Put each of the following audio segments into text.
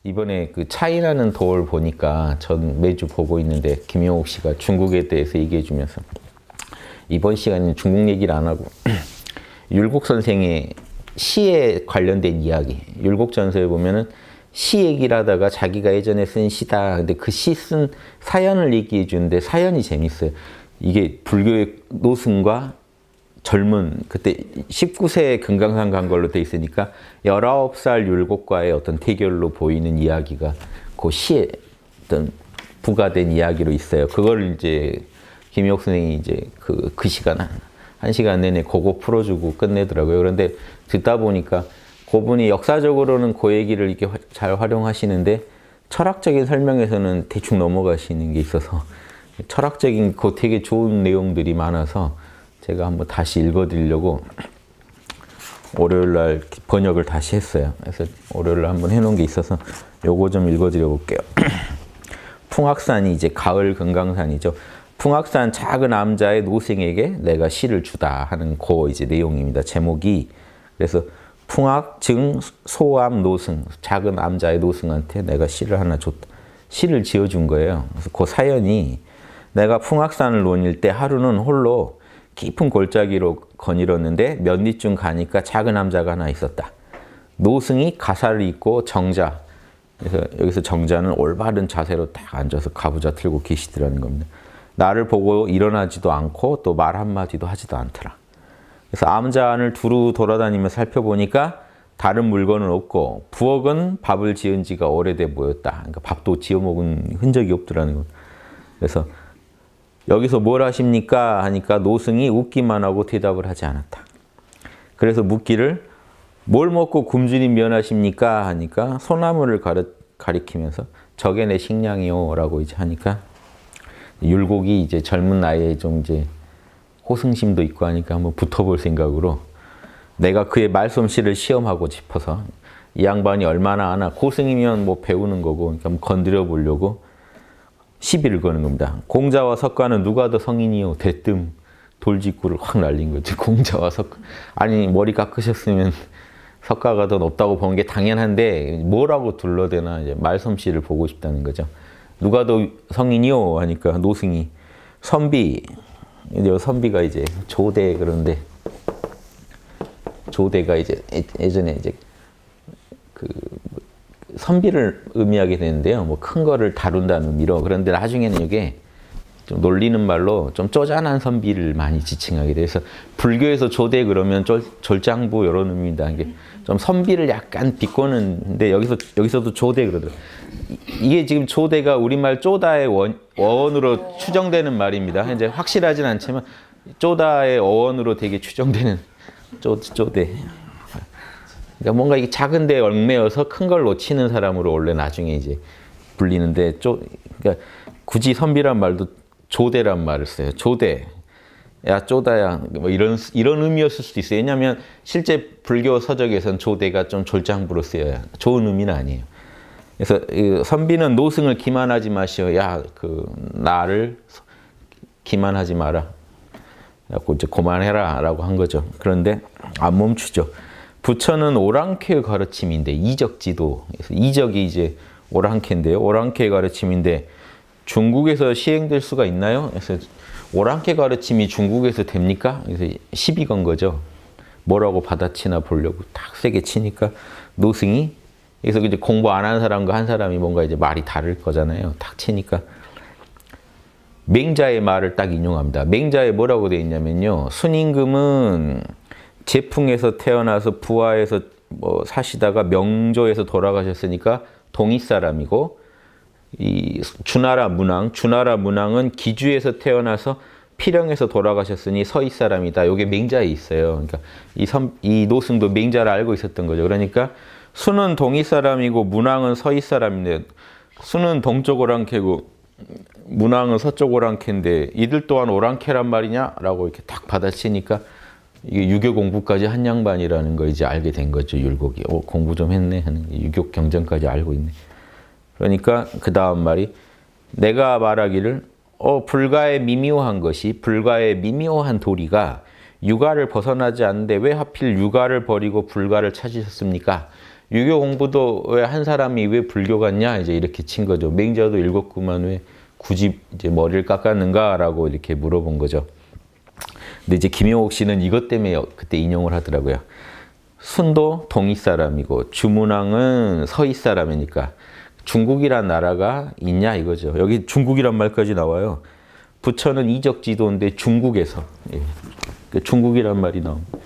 이번에 그 차이나는 돌 보니까 전 매주 보고 있는데 김용옥 씨가 중국에 대해서 얘기해 주면서 이번 시간에는 중국 얘기를 안 하고 율곡 선생의 시에 관련된 이야기, 율곡전서에 보면은 시 얘기를 하다가 자기가 예전에 쓴 시다. 근데 그 시 쓴 사연을 얘기해 주는데 사연이 재밌어요. 이게 불교의 노승과 젊은 그때 19세에 금강산 간 걸로 돼 있으니까 19살 율곡과의 어떤 대결로 보이는 이야기가 그 시에 어떤 부가된 이야기로 있어요. 그걸 이제 김용옥 선생이 이제 그 시간 한 시간 내내 그거 풀어주고 끝내더라고요. 그런데 듣다 보니까 그분이 역사적으로는 그 얘기를 이렇게 잘 활용하시는데 철학적인 설명에서는 대충 넘어가시는 게 있어서 철학적인 그 되게 좋은 내용들이 많아서 제가 한번 다시 읽어드리려고 월요일날 번역을 다시 했어요. 그래서 월요일날 한번 해놓은 게 있어서 요거 좀 읽어드려 볼게요. 풍악산이 이제 가을 금강산이죠. 풍악산 작은 암자의 노승에게 내가 시를 주다 하는 그 이제 내용입니다. 제목이 그래서 풍악 증 소암 노승 작은 암자의 노승한테 내가 시를 하나 줬다. 시를 지어준 거예요. 그래서 그 사연이 내가 풍악산을 논일 때 하루는 홀로 깊은 골짜기로 거닐었는데 몇 리쯤 가니까 작은 암자가 하나 있었다. 노승이 가사를 입고 정자, 그래서 여기서 정자는 올바른 자세로 딱 앉아서 가부좌 틀고 계시더라는 겁니다. 나를 보고 일어나지도 않고 또 말 한마디도 하지도 않더라. 그래서 암자 안을 두루 돌아다니며 살펴보니까 다른 물건은 없고 부엌은 밥을 지은 지가 오래돼 보였다. 그러니까 밥도 지어 먹은 흔적이 없더라는 것. 그래서 여기서 뭘 하십니까? 하니까 노승이 웃기만 하고 대답을 하지 않았다. 그래서 묻기를 뭘 먹고 굶주린 면하십니까? 하니까 소나무를 가리키면서 저게 내 식량이요 라고 이제 하니까 율곡이 이제 젊은 나이에 좀 이제 호승심도 있고 하니까 한번 붙어볼 생각으로 내가 그의 말솜씨를 시험하고 싶어서 이 양반이 얼마나 아나 고승이면 뭐 배우는 거고 그러니까 한번 건드려 보려고 시비를 거는 겁니다. 공자와 석가는 누가 더 성인이요? 대뜸 돌직구를 확 날린 거죠. 공자와 석가. 아니 머리 깎으셨으면 석가가 더 높다고 보는 게 당연한데 뭐라고 둘러대나 이제 말솜씨를 보고 싶다는 거죠. 누가 더 성인이요? 하니까 노승이 선비. 이제 선비가 이제 조대 그런데 조대가 이제 예전에 이제 그 선비를 의미하게 되는데요. 뭐 큰 거를 다룬다는 의미로. 그런데 나중에는 이게 좀 놀리는 말로 좀 쪼잔한 선비를 많이 지칭하게 돼서 불교에서 조대 그러면 졸장부 이런 의미입니다. 이게 좀 선비를 약간 비꼬는데 여기서도 조대 그러더라고요. 이게 지금 조대가 우리말 쪼다의 어원으로 추정되는 말입니다. 이제 확실하진 않지만 쪼다의 어원으로 되게 추정되는 쪼대. 그러니까 뭔가 이게 작은데 얽매여서 큰 걸 놓치는 사람으로 원래 나중에 이제 불리는데 그러니까 굳이 선비란 말도 조대란 말을 써요. 조대. 야 쪼다야 뭐 이런 의미였을 수도 있어요. 왜냐하면 실제 불교 서적에서는 조대가 좀 졸장부로 쓰여요. 좋은 의미는 아니에요. 그래서 선비는 노승을 기만하지 마시오. 야 나를 기만하지 마라. 그래서 이제 그만해라 라고 한 거죠. 그런데 안 멈추죠. 부처는 오랑캐의 가르침인데 이적지도. 그래서 이적이 이제 오랑캐인데요. 오랑캐의 가르침인데 중국에서 시행될 수가 있나요? 그래서 오랑캐 가르침이 중국에서 됩니까? 그래서 시비 건 거죠. 뭐라고 받아치나 보려고 딱 세게 치니까 노승이 그래서 이제 공부 안 한 사람과 한 사람이 뭔가 이제 말이 다를 거잖아요. 딱 치니까 맹자의 말을 딱 인용합니다. 맹자에 뭐라고 되어 있냐면요. 순임금은 제풍에서 태어나서 부하에서 뭐 사시다가 명조에서 돌아가셨으니까 동이 사람이고 이 주나라 문왕은 기주에서 태어나서 필영에서 돌아가셨으니 서희 사람이다. 이게 맹자에 있어요. 그러니까 이 노승도 맹자를 알고 있었던 거죠. 그러니까 수는 동이 사람이고 문왕은 서희 사람인데 수는 동쪽 오랑캐고 문왕은 서쪽 오랑캐인데 이들 또한 오랑캐란 말이냐라고 이렇게 딱 받아치니까 이게 유교 공부까지 한 양반이라는 걸 이제 알게 된 거죠. 율곡이. 공부 좀 했네 하는 유교 경전까지 알고 있네. 그러니까 그 다음 말이 내가 말하기를 불가에 미묘한 것이 불가에 미묘한 도리가 육아를 벗어나지 않는데 왜 하필 육아를 버리고 불가를 찾으셨습니까? 유교 공부도 왜 한 사람이 왜 불교 갔냐 이제 이렇게 친 거죠. 맹자도 읽었구만 왜 굳이 이제 머리를 깎았는가라고 이렇게 물어본 거죠. 근데 이제 김용옥 씨는 이것 때문에 그때 인용을 하더라고요. 순도 동이 사람이고 주문왕은 서희 사람이니까 중국이란 나라가 있냐 이거죠. 여기 중국이란 말까지 나와요. 부처는 이적지도인데 중국에서 중국이란 말이 나옵니다.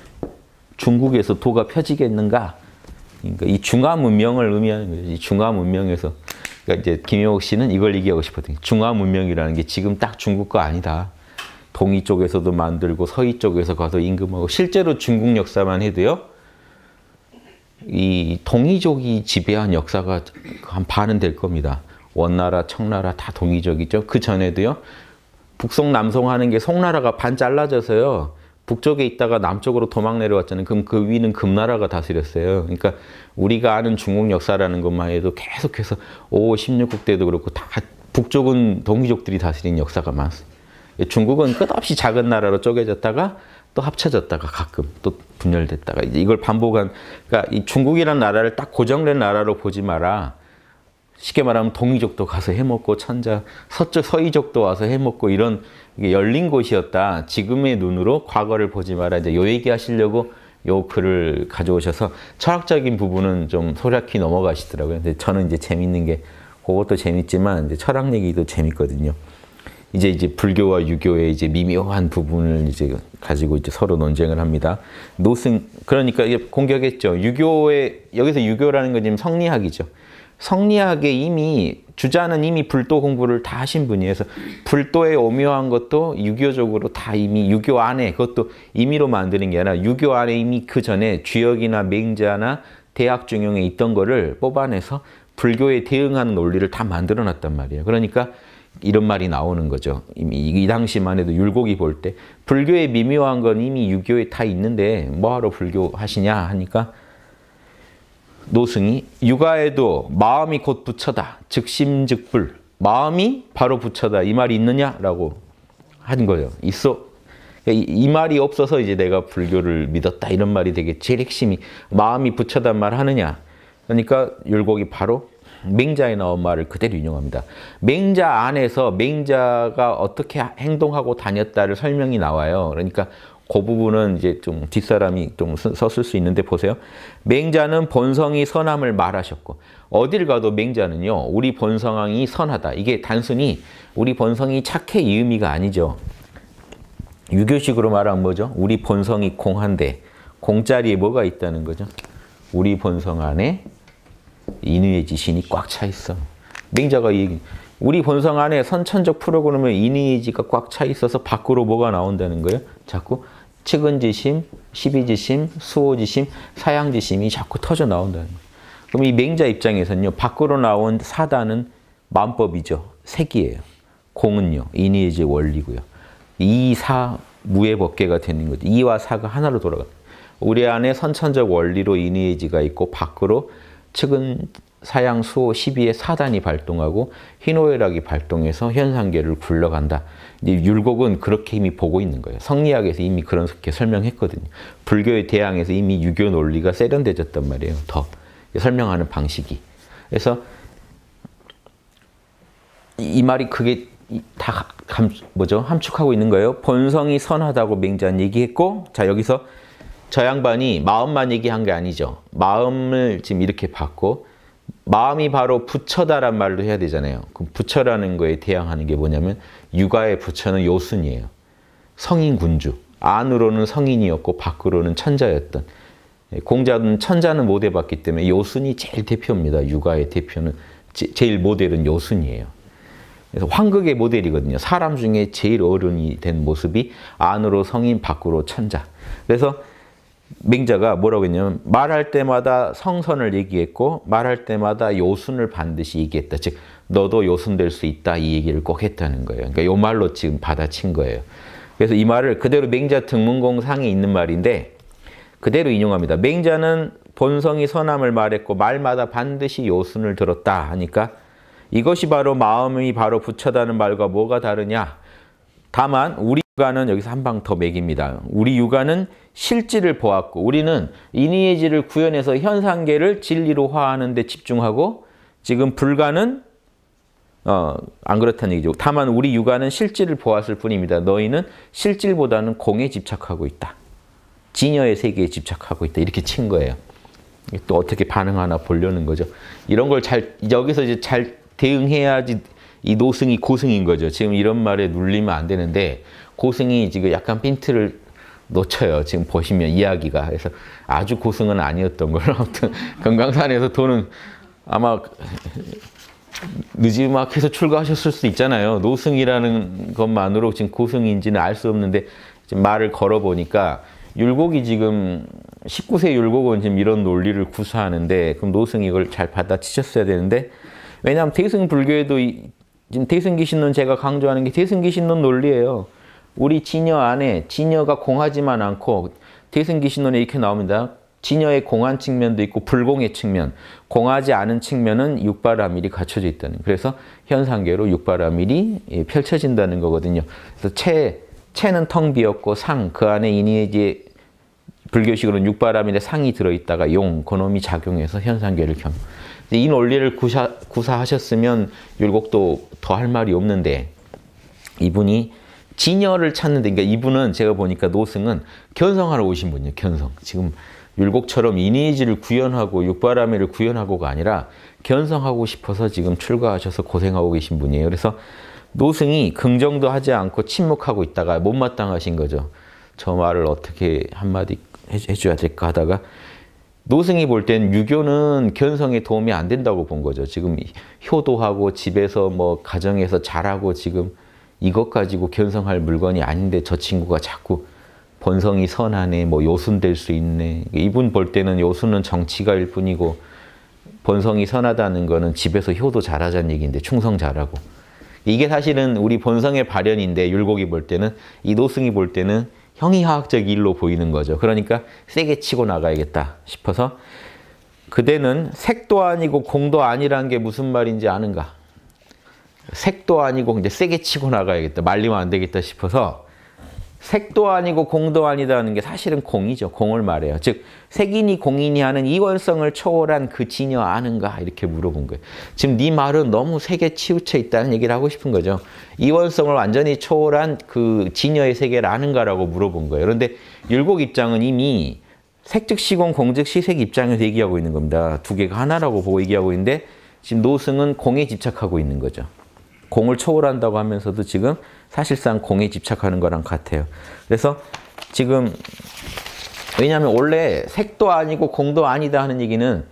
중국에서 도가 펴지겠는가? 그러니까 이 중화 문명을 의미하는 거죠. 이 중화 문명에서 그러니까 이제 김용옥 씨는 이걸 얘기하고 싶었던 게 중화 문명이라는 게 지금 딱 중국 거 아니다. 동이 쪽에서도 만들고 서희 쪽에서 가서 임금하고 실제로 중국 역사만 해도요. 이 동이족이 지배한 역사가 한 반은 될 겁니다. 원나라, 청나라 다 동이족이죠. 그 전에도요. 북송, 남송 하는 게 송나라가 반 잘라져서요. 북쪽에 있다가 남쪽으로 도망 내려왔잖아요. 그럼 그 위는 금나라가 다스렸어요. 그러니까 우리가 아는 중국 역사라는 것만 해도 계속해서 5, 16국 때도 그렇고 다 북쪽은 동이족들이 다스린 역사가 많습니다. 중국은 끝없이 작은 나라로 쪼개졌다가 또 합쳐졌다가 가끔 또 분열됐다가 이제 이걸 반복한 그러니까 이 중국이라는 나라를 딱 고정된 나라로 보지 마라. 쉽게 말하면 동이족도 가서 해먹고 천자 서쪽 서이족도 와서 해먹고 이런 이게 열린 곳이었다. 지금의 눈으로 과거를 보지 마라. 이제 요 얘기 하시려고 요 글을 가져오셔서 철학적인 부분은 좀 소략히 넘어가시더라고요. 근데 저는 이제 재밌는 게 그것도 재밌지만 이제 철학 얘기도 재밌거든요. 이제 불교와 유교의 이제 미묘한 부분을 이제 가지고 이제 서로 논쟁을 합니다. 노승 그러니까 이게 공격했죠. 유교의 여기서 유교라는 건 지금 성리학이죠. 성리학에 이미 주자는 이미 불도 공부를 다 하신 분이에요. 그래서 불도의 오묘한 것도 유교적으로 다 이미 유교 안에 그것도 임의로 만드는 게 아니라 유교 안에 이미 그 전에 주역이나 맹자나 대학 중용에 있던 거를 뽑아내서 불교에 대응하는 논리를 다 만들어 놨단 말이에요. 그러니까 이런 말이 나오는 거죠. 이미 이 당시만 해도 율곡이 볼 때 불교의 미묘한 건 이미 유교에 다 있는데 뭐하러 불교 하시냐 하니까 노승이 유가에도 마음이 곧 부처다. 즉심즉불. 마음이 바로 부처다. 이 말이 있느냐라고 한 거예요. 있어. 이 말이 없어서 이제 내가 불교를 믿었다. 이런 말이 되게 제일 핵심이 마음이 부처단 말 하느냐. 그러니까 율곡이 바로 맹자에 나온 말을 그대로 인용합니다. 맹자 안에서 맹자가 어떻게 행동하고 다녔다를 설명이 나와요. 그러니까 그 부분은 이제 좀 뒷사람이 좀 썼을 수 있는데 보세요. 맹자는 본성이 선함을 말하셨고 어딜 가도 맹자는요. 우리 본성이 선하다. 이게 단순히 우리 본성이 착해 이 의미가 아니죠. 유교식으로 말하면 뭐죠? 우리 본성이 공한데 공자리에 뭐가 있다는 거죠? 우리 본성 안에 인의의 지신이 꽉 차 있어. 맹자가 얘기 우리 본성 안에 선천적 프로그램에 인의의 지가 꽉 차 있어서 밖으로 뭐가 나온다는 거예요? 자꾸 측은지심, 시비지심, 수호지심, 사양지심이 자꾸 터져 나온다는 거예요. 그럼 이 맹자 입장에서는요. 밖으로 나온 사단은 마음법이죠. 색이에요. 공은요. 인의의 지 원리고요. 이, 사, 무의 법계가 되는 거죠. 이와 사가 하나로 돌아가요. 우리 안에 선천적 원리로 인의의 지가 있고 밖으로 측은 사양, 수호, 시비의 사단이 발동하고 희노애락이 발동해서 현상계를 굴러간다. 이제 율곡은 그렇게 이미 보고 있는 거예요. 성리학에서 이미 그렇게 설명했거든요. 불교의 대항에서 이미 유교 논리가 세련되졌단 말이에요. 더 설명하는 방식이. 그래서 이 말이 그게 다 함축하고 있는 거예요. 본성이 선하다고 맹자는 얘기했고 자 여기서 저 양반이 마음만 얘기한 게 아니죠. 마음을 지금 이렇게 봤고 마음이 바로 부처다란 말도 해야 되잖아요. 그럼 부처라는 거에 대항하는 게 뭐냐면 유가의 부처는 요순이에요. 성인 군주. 안으로는 성인이었고 밖으로는 천자였던. 공자는 천자는 못 해봤기 때문에 요순이 제일 대표입니다. 유가의 대표는 제일 모델은 요순이에요. 그래서 황극의 모델이거든요. 사람 중에 제일 어른이 된 모습이 안으로 성인, 밖으로 천자. 그래서 맹자가 뭐라고 했냐면 말할 때마다 성선을 얘기했고 말할 때마다 요순을 반드시 얘기했다. 즉 너도 요순 될 수 있다 이 얘기를 꼭 했다는 거예요. 그러니까 이 말로 지금 받아친 거예요. 그래서 이 말을 그대로 맹자 등문공상에 있는 말인데 그대로 인용합니다. 맹자는 본성이 선함을 말했고 말마다 반드시 요순을 들었다 하니까 이것이 바로 마음이 바로 부처다는 말과 뭐가 다르냐. 다만 우리 육아는 여기서 한 방 더 매깁니다. 우리 육아는 실질을 보았고 우리는 이니에지를 구현해서 현상계를 진리로 화하는 데 집중하고 지금 불가는 안 그렇다는 얘기죠. 다만 우리 육아는 실질을 보았을 뿐입니다. 너희는 실질보다는 공에 집착하고 있다. 진여의 세계에 집착하고 있다. 이렇게 친 거예요. 또 어떻게 반응하나 보려는 거죠. 이런 걸 여기서 이제 잘 대응해야지 이 노승이 고승인 거죠. 지금 이런 말에 눌리면 안 되는데 고승이 지금 약간 핀트를 놓쳐요. 지금 보시면 이야기가. 그래서 아주 고승은 아니었던 걸로. 아무튼 금강산에서 도는 아마 느지막해서 출가하셨을 수도 있잖아요. 노승이라는 것만으로 지금 고승인지는 알 수 없는데 지금 말을 걸어보니까 율곡이 지금 19세 율곡은 지금 이런 논리를 구사하는데 그럼 노승이 이걸 잘 받아치셨어야 되는데 왜냐하면 대승불교에도 지금 대승기신론 제가 강조하는 게 대승기신론 논리예요. 우리 진여 안에 진여가 공하지만 않고 대승기신론에 이렇게 나옵니다. 진여의 공한 측면도 있고 불공의 측면, 공하지 않은 측면은 육바라밀이 갖춰져 있다는. 그래서 현상계로 육바라밀이 펼쳐진다는 거거든요. 그래서 체는 텅 비었고 상, 그 안에 이니에지 불교식으로는 육바라밀에 상이 들어있다가 용, 그놈이 작용해서 현상계를 겸. 이 논리를 구사하셨으면 율곡도 더 할 말이 없는데 이분이 진여를 찾는데, 그러니까 이분은 제가 보니까 노승은 견성하러 오신 분이에요. 견성. 지금 율곡처럼 이니에지를 구현하고 육바라밀을 구현하고가 아니라 견성하고 싶어서 지금 출가하셔서 고생하고 계신 분이에요. 그래서 노승이 긍정도 하지 않고 침묵하고 있다가 못마땅하신 거죠. 저 말을 어떻게 한마디 해줘야 될까 하다가 노승이 볼 땐 유교는 견성에 도움이 안 된다고 본 거죠. 지금 효도하고 집에서 뭐 가정에서 잘하고 지금 이것 가지고 견성할 물건이 아닌데 저 친구가 자꾸 본성이 선하네, 뭐 요순 될 수 있네. 이분 볼 때는 요순은 정치가일 뿐이고 본성이 선하다는 거는 집에서 효도 잘하자는 얘기인데 충성 잘하고. 이게 사실은 우리 본성의 발현인데 율곡이 볼 때는, 이 노승이 볼 때는 형이하학적 일로 보이는 거죠. 그러니까 세게 치고 나가야겠다 싶어서 그대는 색도 아니고 공도 아니라는 게 무슨 말인지 아는가? 색도 아니고 이제 세게 치고 나가야겠다. 말리면 안 되겠다 싶어서 색도 아니고 공도 아니다는 게 사실은 공이죠. 공을 말해요. 즉 색이니 공이니 하는 이원성을 초월한 그 진여 아는가? 이렇게 물어본 거예요. 지금 네 말은 너무 색에 치우쳐 있다는 얘기를 하고 싶은 거죠. 이원성을 완전히 초월한 그 진여의 세계를 아는가라고 물어본 거예요. 그런데 율곡 입장은 이미 색즉 시공, 공즉 시색 입장에서 얘기하고 있는 겁니다. 두 개가 하나라고 보고 얘기하고 있는데 지금 노승은 공에 집착하고 있는 거죠. 공을 초월한다고 하면서도 지금 사실상 공에 집착하는 거랑 같아요. 그래서 지금 왜냐하면 원래 색도 아니고 공도 아니다 하는 얘기는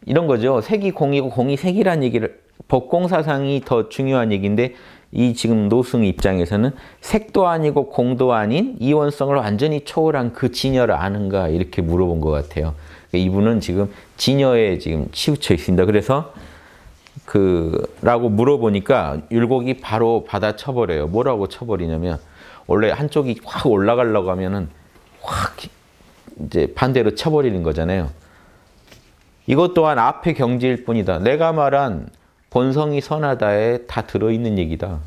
이런 거죠. 색이 공이고 공이 색이라는 얘기를, 법공사상이 더 중요한 얘기인데 이 지금 노승 입장에서는 색도 아니고 공도 아닌 이원성을 완전히 초월한 그 진여를 아는가 이렇게 물어본 것 같아요. 이분은 지금 진여에 지금 치우쳐 있습니다. 그래서 라고 물어보니까 율곡이 바로 받아쳐버려요. 뭐라고 쳐버리냐면 원래 한쪽이 확 올라가려고 하면은 확 이제 반대로 쳐버리는 거잖아요. 이것 또한 앞의 경지일 뿐이다. 내가 말한 본성이 선하다에 다 들어있는 얘기다.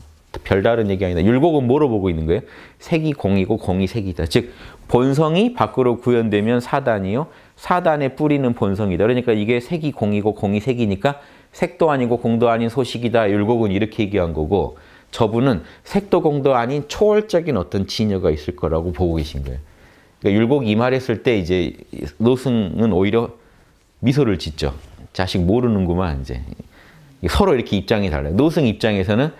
별다른 얘기 아니다. 율곡은 뭐로 보고 있는 거예요? 색이 공이고 공이 색이다. 즉 본성이 밖으로 구현되면 사단이요. 사단의 뿌리는 본성이다. 그러니까 이게 색이 공이고 공이 색이니까 색도 아니고 공도 아닌 소식이다. 율곡은 이렇게 얘기한 거고 저분은 색도 공도 아닌 초월적인 어떤 진여가 있을 거라고 보고 계신 거예요. 그러니까 율곡이 이 말했을 때 이제 노승은 오히려 미소를 짓죠. 자식 모르는구만 이제. 서로 이렇게 입장이 달라요. 노승 입장에서는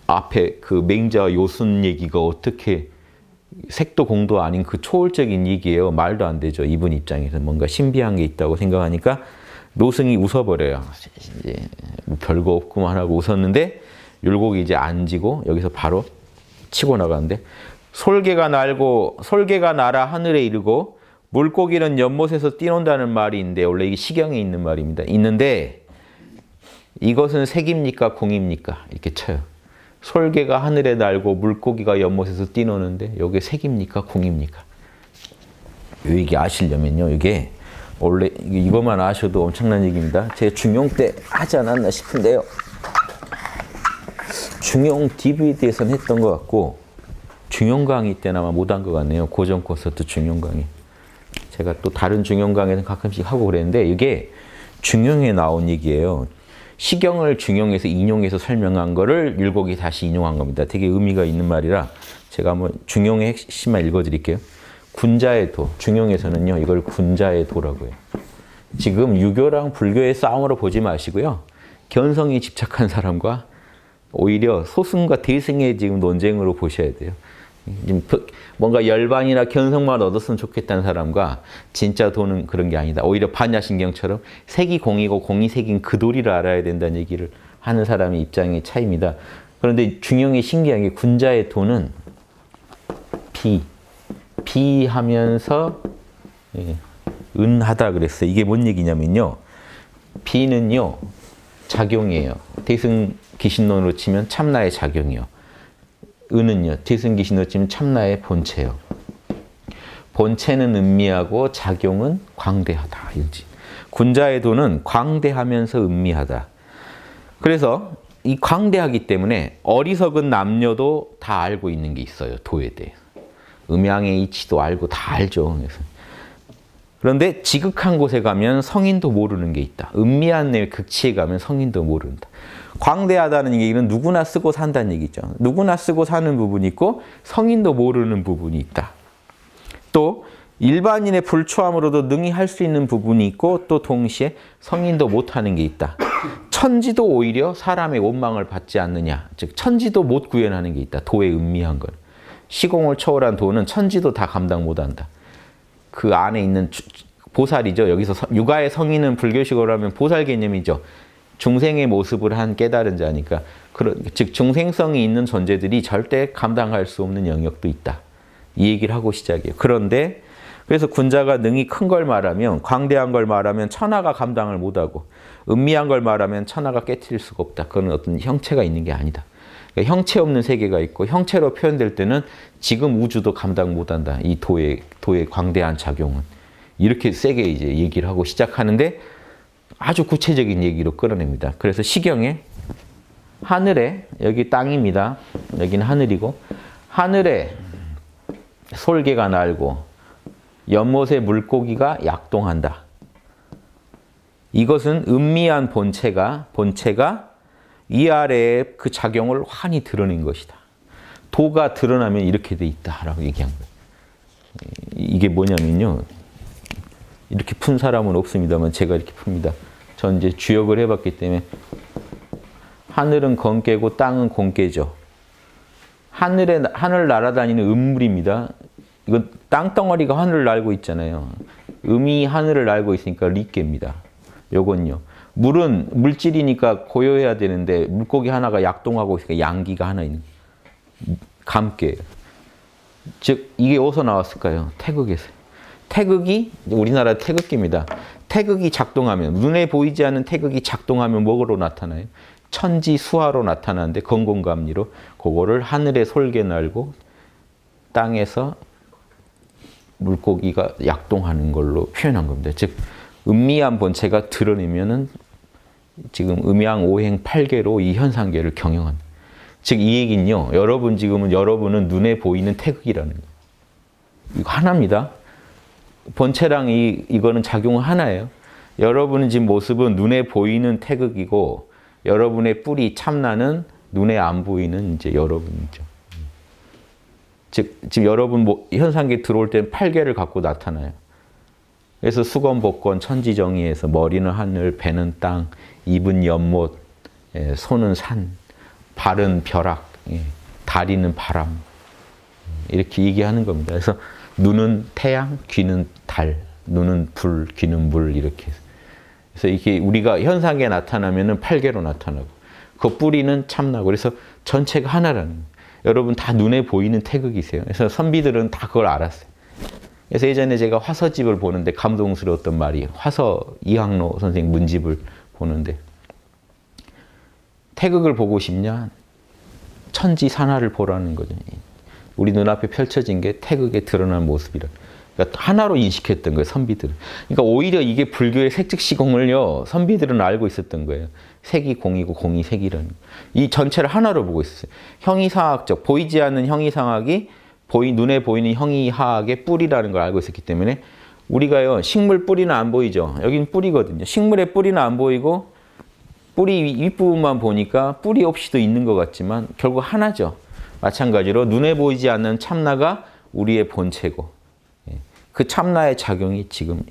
앞에 그 맹자 요순 얘기가 어떻게 색도 공도 아닌 그 초월적인 얘기예요. 말도 안 되죠. 이분 입장에서 뭔가 신비한 게 있다고 생각하니까 노승이 웃어버려요. 이제 별거 없구만 하고 웃었는데 율곡이 이제 앉고 여기서 바로 치고 나가는데 솔개가 날아 하늘에 이르고 물고기는 연못에서 뛰논다는 말이 있는데 원래 이게 시경에 있는 말입니다. 있는데 이것은 색입니까 공입니까? 이렇게 쳐요. 솔개가 하늘에 날고 물고기가 연못에서 뛰노는데 이게 색입니까 공입니까? 이 얘기 아시려면요. 이게 원래 이것만 아셔도 엄청난 얘기입니다. 제 중용 때 하지 않았나 싶은데요. 중용 DVD에서는 했던 것 같고 중용 강의 때는 아마 못한 것 같네요. 고전 콘서트 중용 강의. 제가 또 다른 중용 강의는 가끔씩 하고 그랬는데 이게 중용에 나온 얘기예요. 시경을 중용에서 인용해서 설명한 거를 율곡이 다시 인용한 겁니다. 되게 의미가 있는 말이라 제가 한번 중용의 핵심만 읽어드릴게요. 군자의 도, 중용에서는요 이걸 군자의 도라고 해요. 지금 유교랑 불교의 싸움으로 보지 마시고요. 견성에 집착한 사람과 오히려 소승과 대승의 지금 논쟁으로 보셔야 돼요. 뭔가 열반이나 견성만 얻었으면 좋겠다는 사람과 진짜 도는 그런 게 아니다. 오히려 반야신경처럼 색이 공이고 공이 색인 그 도리를 알아야 된다는 얘기를 하는 사람의 입장의 차이입니다. 그런데 중용이 신기한 게 군자의 도는 비하면서 은하다 그랬어요. 이게 뭔 얘기냐면요. 비는요. 작용이에요. 대승 기신론으로 치면 참나의 작용이요. 은은요. 대승 기신론으로 치면 참나의 본체요. 본체는 은미하고 작용은 광대하다. 이거지. 군자의 도는 광대하면서 은미하다. 그래서 이 광대하기 때문에 어리석은 남녀도 다 알고 있는 게 있어요. 도에 대해. 음양의 이치도 알고 다 알죠. 그런데 지극한 곳에 가면 성인도 모르는 게 있다. 은미한 내 극치에 가면 성인도 모른다. 광대하다는 얘기는 누구나 쓰고 산다는 얘기죠. 누구나 쓰고 사는 부분이 있고 성인도 모르는 부분이 있다. 또 일반인의 불초함으로도 능히 할 수 있는 부분이 있고 또 동시에 성인도 못하는 게 있다. 천지도 오히려 사람의 원망을 받지 않느냐. 즉 천지도 못 구현하는 게 있다. 도의 은미한 것. 시공을 초월한 도는 천지도 다 감당 못한다. 그 안에 있는 보살이죠. 여기서 육아의 성인은 불교식으로 하면 보살 개념이죠. 중생의 모습을 한 깨달은 자니까. 즉 중생성이 있는 존재들이 절대 감당할 수 없는 영역도 있다. 이 얘기를 하고 시작해요. 그런데 그래서 군자가 능히 큰 걸 말하면 광대한 걸 말하면 천하가 감당을 못하고 은미한 걸 말하면 천하가 깨트릴 수가 없다. 그건 어떤 형체가 있는 게 아니다. 그러니까 형체 없는 세계가 있고 형체로 표현될 때는 지금 우주도 감당 못한다. 이 도의 광대한 작용은. 이렇게 세게 이제 얘기를 하고 시작하는데 아주 구체적인 얘기로 끌어냅니다. 그래서 시경에 하늘에 여기 땅입니다. 여기는 하늘이고 하늘에 솔개가 날고 연못에 물고기가 약동한다. 이것은 은미한 본체가 이 아래에 그 작용을 환히 드러낸 것이다. 도가 드러나면 이렇게 돼 있다라고 얘기한 거예요. 이게 뭐냐면요. 이렇게 푼 사람은 없습니다만 제가 이렇게 풉니다. 전 이제 주역을 해봤기 때문에 하늘은 건깨고 땅은 공깨죠. 하늘 날아다니는 음물입니다. 이건 땅덩어리가 하늘을 날고 있잖아요. 음이 하늘을 날고 있으니까 리깨입니다. 요건요. 물은 물질이니까 고요해야 되는데 물고기 하나가 약동하고 있으니까 양기가 하나 있는 감깨. 즉 이게 어디서 나왔을까요? 태극에서. 태극이 우리나라 태극기입니다. 태극이 작동하면 눈에 보이지 않는 태극이 작동하면 뭐로 나타나요? 천지 수화로 나타나는데 건공감리로 그거를 하늘에 솔개 날고 땅에서 물고기가 약동하는 걸로 표현한 겁니다. 즉 은미한 본체가 드러내면은 지금 음양 오행 8개로 이 현상계를 경영한다. 즉 이 얘기는요. 여러분은 눈에 보이는 태극이라는 거예요. 이거 하나입니다. 본체랑 이거는 작용은 하나예요. 여러분은 지금 모습은 눈에 보이는 태극이고 여러분의 뿌리 참나는 눈에 안 보이는 이제 여러분이죠. 즉 지금 여러분 현상계 들어올 때는 8개를 갖고 나타나요. 그래서 수건, 복권, 천지정의에서 머리는 하늘, 배는 땅, 입은 연못, 손은 산, 발은 벼락, 다리는 바람 이렇게 얘기하는 겁니다. 그래서 눈은 태양, 귀는 달, 눈은 불, 귀는 물 이렇게. 그래서 이게 우리가 현상에 나타나면은 8개로 나타나고 그 뿌리는 참나고 그래서 전체가 하나라는 거예요. 여러분 다 눈에 보이는 태극이세요. 그래서 선비들은 다 그걸 알았어요. 그래서 예전에 제가 화서집을 보는데 감동스러웠던 말이 화서 이항로 선생 문집을 보는데 태극을 보고 싶냐? 천지산하를 보라는 거죠. 우리 눈앞에 펼쳐진 게 태극에 드러난 모습이라. 그러니까 하나로 인식했던 거예요, 선비들은. 그러니까 오히려 이게 불교의 색즉시공을요, 선비들은 알고 있었던 거예요. 색이 공이고 공이 색이라는. 이 전체를 하나로 보고 있었어요. 형이상학적, 보이지 않는 형이상학이 눈에 보이는 형이하학의 뿌리라는 걸 알고 있었기 때문에 우리가요, 식물 뿌리는 안 보이죠. 여긴 뿌리거든요. 식물의 뿌리는 안 보이고 뿌리 윗부분만 보니까 뿌리 없이도 있는 것 같지만 결국 하나죠. 마찬가지로 눈에 보이지 않는 참나가 우리의 본체고 그 참나의 작용이 지금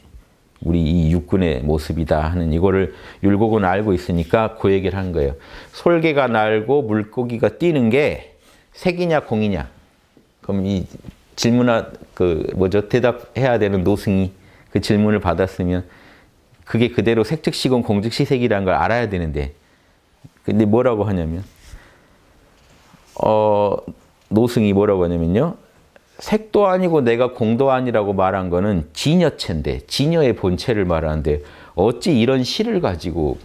우리 이 육군의 모습이다 하는 이거를 율곡은 알고 있으니까 그 얘기를 하는 거예요. 솔개가 날고 물고기가 뛰는 게 색이냐 공이냐. 그럼 이 대답해야 되는 노승이 그 질문을 받았으면 그게 그대로 색즉시공 공즉시색이라는 걸 알아야 되는데 근데 뭐라고 하냐면 노승이 뭐라고 하냐면요. 색도 아니고 내가 공도 아니라고 말한 거는 진여체인데 진여의 본체를 말하는데 어찌 이런 시를 가지고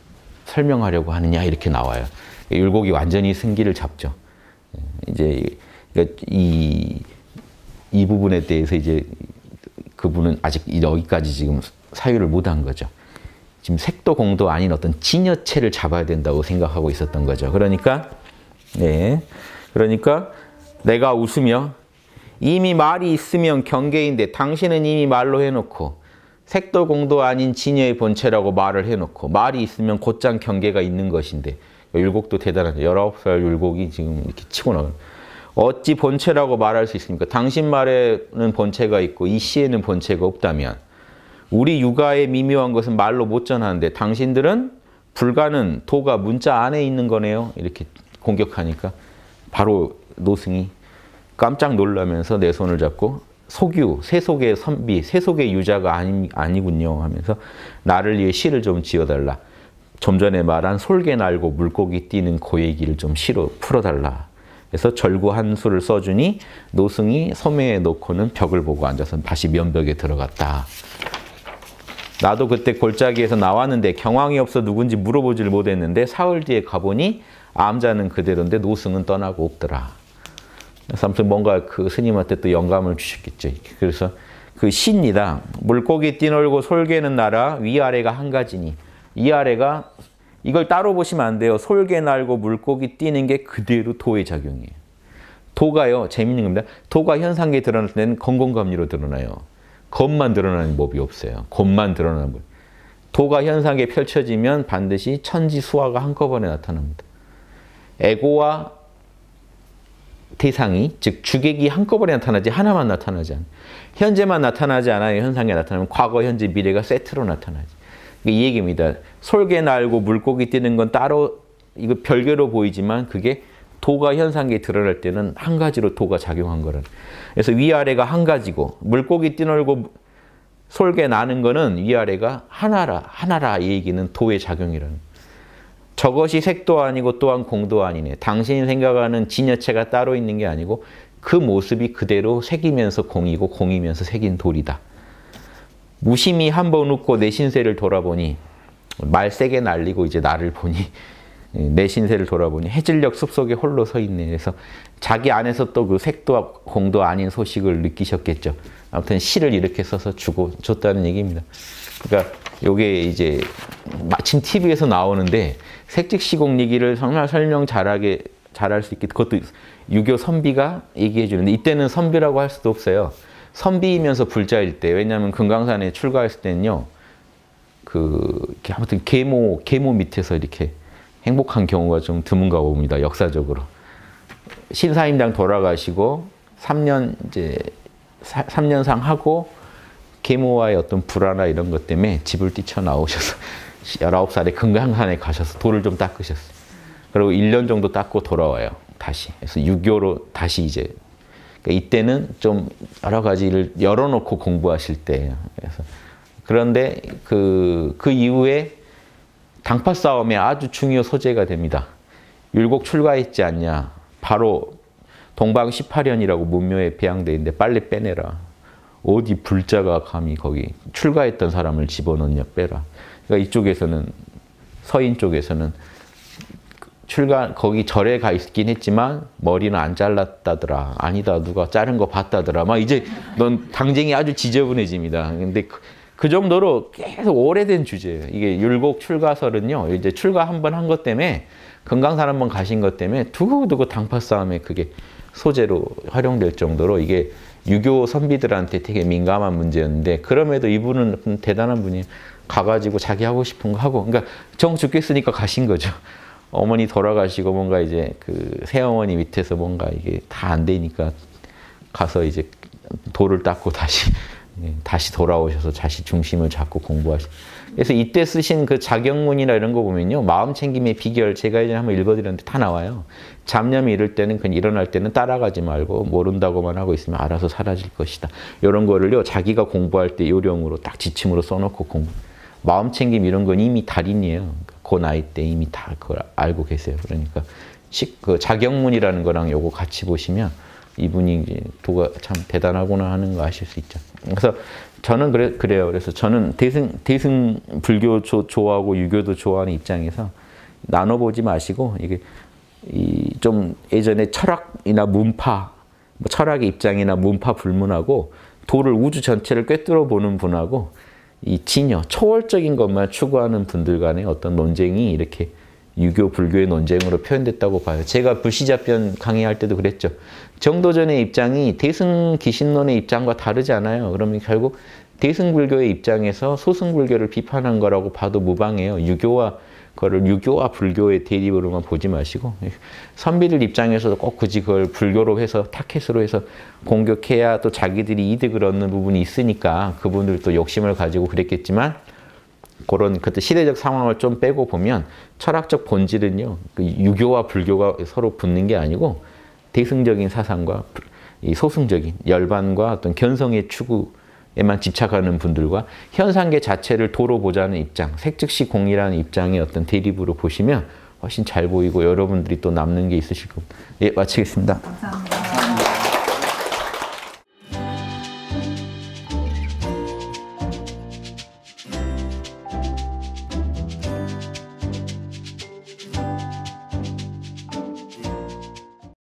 설명하려고 하느냐 이렇게 나와요. 율곡이 완전히 승기를 잡죠. 이제 이 부분에 대해서 이제 그분은 아직 여기까지 지금 사유를 못한 거죠. 지금 색도 공도 아닌 어떤 진여체를 잡아야 된다고 생각하고 있었던 거죠. 그러니까 내가 웃으며 이미 말이 있으면 경계인데 당신은 이미 말로 해놓고 색도 공도 아닌 진여의 본체라고 말을 해놓고 말이 있으면 곧장 경계가 있는 것인데 율곡도 대단하죠. 19살 율곡이 지금 이렇게 치고 나가요. 어찌 본체라고 말할 수 있습니까? 당신 말에는 본체가 있고 이 시에는 본체가 없다면 우리 육아의 미묘한 것은 말로 못 전하는데 당신들은 불가는 도가 문자 안에 있는 거네요. 이렇게 공격하니까 바로 노승이 깜짝 놀라면서 내 손을 잡고 소규, 세속의 선비, 세속의 유자가 아니군요 하면서 나를 위해 시를 좀 지어달라. 좀 전에 말한 솔개 날고 물고기 뛰는 그 얘기를 좀 시로 풀어달라. 그래서 절구 한 수를 써주니 노승이 소매에 놓고는 벽을 보고 앉아서 다시 면벽에 들어갔다. 나도 그때 골짜기에서 나왔는데 경황이 없어 누군지 물어보지를 못했는데 사흘 뒤에 가보니 암자는 그대로인데 노승은 떠나고 없더라. 그래서 아무튼 뭔가 그 스님한테 또 영감을 주셨겠죠. 그래서 그 시입니다. 물고기 뛰놀고 솔개는 날아 위아래가 한 가지니 위아래가 이걸 따로 보시면 안 돼요. 솔개 날고 물고기 뛰는 게 그대로 도의 작용이에요. 도가요. 재밌는 겁니다. 도가 현상계에 드러날 때는 건공감리로 드러나요. 겉만 드러나는 법이 없어요. 겉만 드러나는 법. 도가 현상계에 펼쳐지면 반드시 천지수화가 한꺼번에 나타납니다. 에고와 대상이 즉 주객이 한꺼번에 나타나지 하나만 나타나지 않아요. 현재만 나타나지 않아요. 현상에 나타나면 과거, 현재, 미래가 세트로 나타나지. 이 얘기입니다. 솔개 날고 물고기 뛰는 건 따로 이거 별개로 보이지만 그게 도가 현상계에 드러날 때는 한 가지로 도가 작용한 거라는. 그래서 위아래가 한 가지고 물고기 뛰놀고 솔개 나는 거는 위아래가 하나라 이 얘기는 도의 작용이라는. 저것이 색도 아니고 또한 공도 아니네. 당신이 생각하는 진여체가 따로 있는 게 아니고 그 모습이 그대로 색이면서 공이고 공이면서 색인 돌이다. 무심히 한번 웃고 내 신세를 돌아보니 말 세게 날리고 이제 나를 보니 내 신세를 돌아보니 해질녘 숲속에 홀로 서 있네. 그래서 자기 안에서 또 그 색도 공도 아닌 소식을 느끼셨겠죠. 아무튼 시를 이렇게 써서 줬다는 얘기입니다. 그러니까 요게 이제 마침 TV에서 나오는데 색즉시공 얘기를 정말 설명 잘할 수 있게 그것도 유교 선비가 얘기해 주는데 이때는 선비라고 할 수도 없어요. 선비이면서 불자일 때. 왜냐하면 금강산에 출가했을 때는요. 이렇게 아무튼 계모 밑에서 이렇게 행복한 경우가 좀 드문가 봅니다. 역사적으로. 신사임당 돌아가시고 3년상 하고 계모와의 어떤 불화나 이런 것 때문에 집을 뛰쳐나오셔서 19살에 금강산에 가셔서 돌을 좀 닦으셨어요. 그리고 1년 정도 닦고 돌아와요. 다시. 그래서 유교로 다시 이제 그러니까 이때는 좀 여러 가지를 열어놓고 공부하실 때예요. 그런데 그 이후에 당파 싸움에 아주 중요 소재가 됩니다. 율곡 출가했지 않냐. 바로 동방 18년이라고 문묘에 배양되어 있는데 빨리 빼내라. 어디 불자가 감히 거기 출가했던 사람을 집어넣냐 빼라. 그러니까 이쪽에서는 서인 쪽에서는 거기 절에 가 있긴 했지만 머리는 안 잘랐다더라. 아니다 누가 자른 거 봤다더라. 막 이제 넌 당쟁이 아주 지저분해집니다. 근데 그 정도로 계속 오래된 주제예요. 이게 율곡 출가설은요. 이제 출가 한 번 한 것 때문에 금강산 한 번 가신 것 때문에 두고두고 당파 싸움에 그게 소재로 활용될 정도로 이게 유교 선비들한테 되게 민감한 문제였는데 그럼에도 이분은 대단한 분이에요. 가가지고 자기 하고 싶은 거 하고 그러니까 정 죽겠으니까 가신 거죠. 어머니 돌아가시고 뭔가 이제 그 새어머니 밑에서 뭔가 이게 다 안 되니까 가서 이제 돌을 닦고 다시 돌아오셔서 다시 중심을 잡고 공부하시. 그래서 이때 쓰신 그 자경문이나 이런 거 보면요. 마음 챙김의 비결 제가 예전에 한번 읽어드렸는데 다 나와요. 잡념이 이럴 때는 그냥 일어날 때는 따라가지 말고 모른다고만 하고 있으면 알아서 사라질 것이다. 이런 거를요. 자기가 공부할 때 요령으로 딱 지침으로 써놓고 공부. 마음 챙김 이런 건 이미 달인이에요. 그 나이 때 이미 다 그걸 알고 계세요. 그러니까 그 자경문이라는 거랑 요거 같이 보시면 이분이 이제 도가 참 대단하구나 하는 거 아실 수 있죠. 그래서 저는 그래요. 그래서 저는 대승 불교 좋아하고 유교도 좋아하는 입장에서 나눠보지 마시고 이게 좀 예전에 철학이나 문파, 철학의 입장이나 문파 불문하고 도를 우주 전체를 꿰뚫어 보는 분하고 이 진여, 초월적인 것만 추구하는 분들 간의 어떤 논쟁이 이렇게 유교, 불교의 논쟁으로 표현됐다고 봐요. 제가 불시잡변 강의할 때도 그랬죠. 정도전의 입장이 대승기신론의 입장과 다르지 않아요. 그러면 결국 대승불교의 입장에서 소승불교를 비판한 거라고 봐도 무방해요. 유교와 불교의 대립으로만 보지 마시고 선비들 입장에서도 꼭 굳이 그걸 불교로 해서 타켓으로 해서 공격해야 또 자기들이 이득을 얻는 부분이 있으니까 그분들도 욕심을 가지고 그랬겠지만 그런 그때 시대적 상황을 좀 빼고 보면 철학적 본질은요. 그 유교와 불교가 서로 붙는 게 아니고 대승적인 사상과 이 소승적인 열반과 어떤 견성의 추구에만 집착하는 분들과 현상계 자체를 도로 보자는 입장, 색즉시 공이라는 입장의 어떤 대립으로 보시면 훨씬 잘 보이고 여러분들이 또 남는 게 있으실 겁니다. 예, 마치겠습니다. 감사합니다.